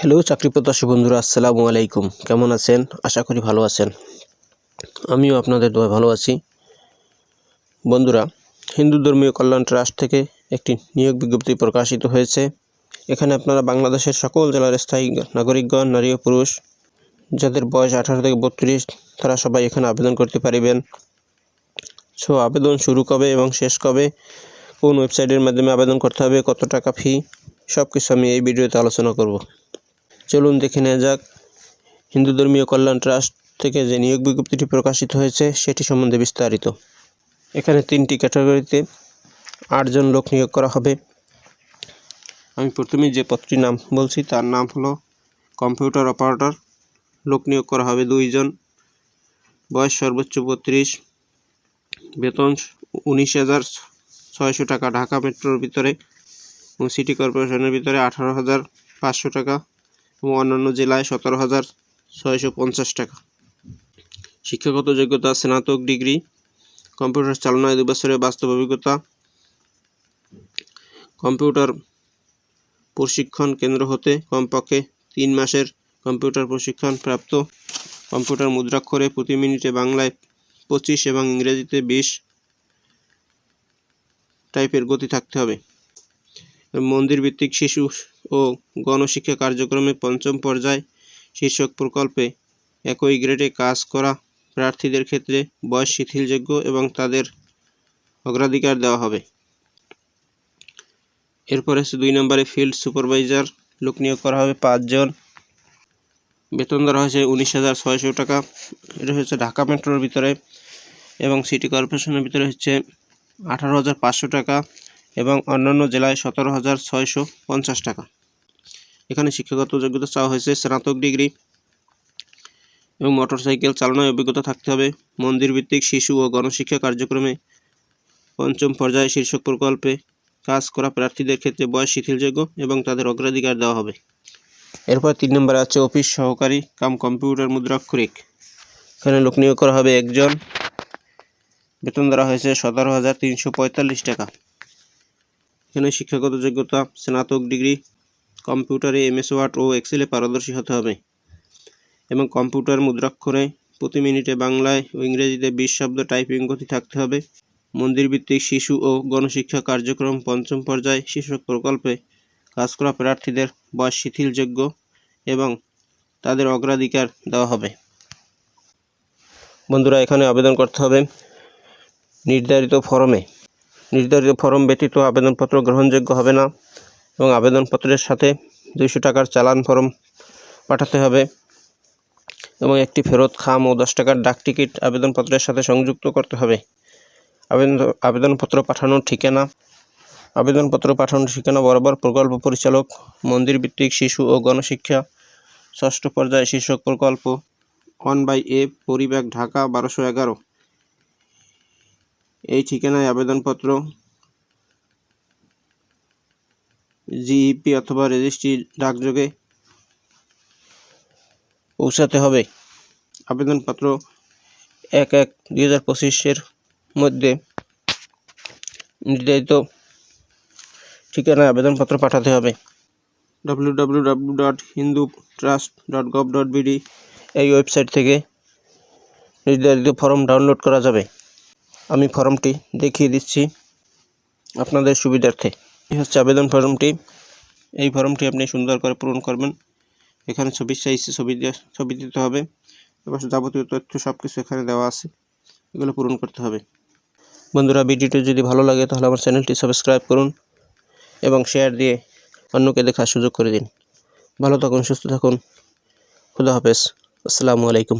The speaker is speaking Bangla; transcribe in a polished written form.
হ্যালো চাকরি প্রত্যাশী বন্ধুরা, আসসালামু আলাইকুম। কেমন আছেন? আশা করি ভালো আছেন। আমিও আপনাদের দোয়ায় ভালো আছি। বন্ধুরা, হিন্দু ধর্মীয় কল্যাণ ট্রাস্ট থেকে একটি নিয়োগ বিজ্ঞপ্তি প্রকাশিত হয়েছে। এখানে আপনারা বাংলাদেশের সকল জেলার স্থায়ী নাগরিকগণ, নারী ও পুরুষ যাদের বয়স 18 থেকে 32 তারা সবাই এখানে আবেদন করতে পারিবেন। আবেদন শুরু কবে এবং শেষ কবে, কোন ওয়েবসাইটের মাধ্যমে আবেদন করতে হবে, কত টাকা ফি, সব কিছু আমি এই ভিডিওতে আলোচনা করব। চলুন দেখে নেওয়া যাক হিন্দু ধর্মীয় কল্যাণ ট্রাস্ট থেকে যে নিয়োগ বিজ্ঞপ্তিটি প্রকাশিত হয়েছে সেটি সম্বন্ধে বিস্তারিত। এখানে 3টি ক্যাটাগরিতে 8 জন লোক নিয়োগ করা হবে। আমি প্রথমেই যে পদটির নাম বলছি তার নাম হলো কম্পিউটার অপারেটর। লোক নিয়োগ করা হবে 2 জন। বয়স সর্বোচ্চ 32। বেতন 19,600 টাকা ঢাকা মেট্রোর ভিতরে এবং সিটি কর্পোরেশনের ভিতরে 18,500 টাকা এবং অন্যান্য জেলায় 17,650 টাকা। শিক্ষাগত যোগ্যতা স্নাতক ডিগ্রি। কম্পিউটার চালনায় 2 বছরের বাস্তব অভিজ্ঞতা। কম্পিউটার প্রশিক্ষণ কেন্দ্র হতে কমপক্ষে 3 মাসের কম্পিউটার প্রশিক্ষণ প্রাপ্ত। কম্পিউটার মুদ্রাক্ষরে প্রতি মিনিটে বাংলায় 25 এবং ইংরেজিতে 20 টাইপের গতি থাকতে হবে। মন্দির ভিত্তিক শিশু ও গণশিক্ষা কার্যক্রমে 5ম পর্যায় শীর্ষক প্রকল্পে একই গ্রেডে কাজ করা প্রার্থীদের ক্ষেত্রে বয়স শিথিলযোগ্য এবং তাদের অগ্রাধিকার দেওয়া হবে। এরপরে 2 নম্বরে ফিল্ড সুপারভাইজার। লোক নিয়োগ করা হবে 5 জন। বেতন ধরা হয়েছে 19,600 টাকা। এটা হচ্ছে ঢাকা মেট্রোর ভিতরে এবং সিটি কর্পোরেশনের ভিতরে হচ্ছে 18,500 টাকা এবং অন্যান্য জেলায় 17,650 টাকা। এখানে শিক্ষাগত যোগ্যতা চাওয়া হয়েছে স্নাতক ডিগ্রি এবং মোটরসাইকেল চালানোর অভিজ্ঞতা থাকতে হবে। মন্দির ভিত্তিক শিশু ও গণশিক্ষা কার্যক্রমে 5ম পর্যায়ে শীর্ষক প্রকল্পে কাজ করা প্রার্থীদের ক্ষেত্রে বয়স শিথিলযোগ্য এবং তাদের অগ্রাধিকার দেওয়া হবে। এরপর 3 নম্বরে আছে অফিস সহকারী কাম কম্পিউটার মুদ্রাক্ষরিক। এখানে লোক নিয়োগ করা হবে 1 জন। বেতন ধরা হয়েছে 17,345 টাকা। এখানে শিক্ষাগত যোগ্যতা স্নাতক ডিগ্রি। কম্পিউটারে MS ওয়ার্ড ও এক্সেলে পারদর্শী হতে হবে এবং কম্পিউটার মুদ্রাক্ষরে প্রতি মিনিটে বাংলায় ও ইংরেজিতে 20 শব্দ টাইপিং গতি থাকতে হবে। মন্দির ভিত্তিক শিশু ও গণশিক্ষা কার্যক্রম 5ম পর্যায়ে শীর্ষক প্রকল্পে কাজ করা প্রার্থীদের বয়স শিথিলযোগ্য এবং তাদের অগ্রাধিকার দেওয়া হবে। বন্ধুরা, এখানে আবেদন করতে হবে নির্ধারিত ফরমে। নির্ধারিত ফরম ব্যতীত আবেদনপত্র গ্রহণযোগ্য হবে না এবং আবেদনপত্রের সাথে 200 টাকার চালান ফরম পাঠাতে হবে এবং একটি ফেরত খাম ও 10 টাকার ডাক টিকিট আবেদনপত্রের সাথে সংযুক্ত করতে হবে। আবেদনপত্র পাঠানোর ঠিকানা। আবেদনপত্র পাঠানোর ঠিকানা বরাবর প্রকল্প পরিচালক, মন্দির ভিত্তিক শিশু ও গণশিক্ষা, 6ষ্ঠ পর্যায়ে শীর্ষক প্রকল্প, 1/A পরিব্যাগ, ঢাকা 1211। এই ঠিকানায় আবেদনপত্র GEP অথবা রেজিস্ট্রি ডাকযোগে পৌঁছাতে হবে। আবেদনপত্র 1/1/2025 মধ্যে নির্ধারিত ঠিকানায় আবেদনপত্র পাঠাতে হবে। www.hindutrust.gov.bd এই ওয়েবসাইট থেকে নির্ধারিত ফর্ম ডাউনলোড করা যাবে। আমি ফর্মটি দেখিয়ে দিচ্ছি আপনাদের সুবিধার্থে। এই হচ্ছে আবেদন ফর্মটি। এই ফর্মটি আপনি সুন্দর করে পূরণ করবেন। এখানে ছবি চাইছে, ছবি দিতে হবে এবং যাবতীয় তথ্য সব কিছু এখানে দেওয়া আছে, এগুলো পূরণ করতে হবে। বন্ধুরা, ভিডিওটি যদি ভালো লাগে তাহলে আমার চ্যানেলটি সাবস্ক্রাইব করুন এবং শেয়ার দিয়ে অন্যকে দেখার সুযোগ করে দিন। ভালো থাকুন, সুস্থ থাকুন। খুদা হাফেজ। আসসালামু আলাইকুম।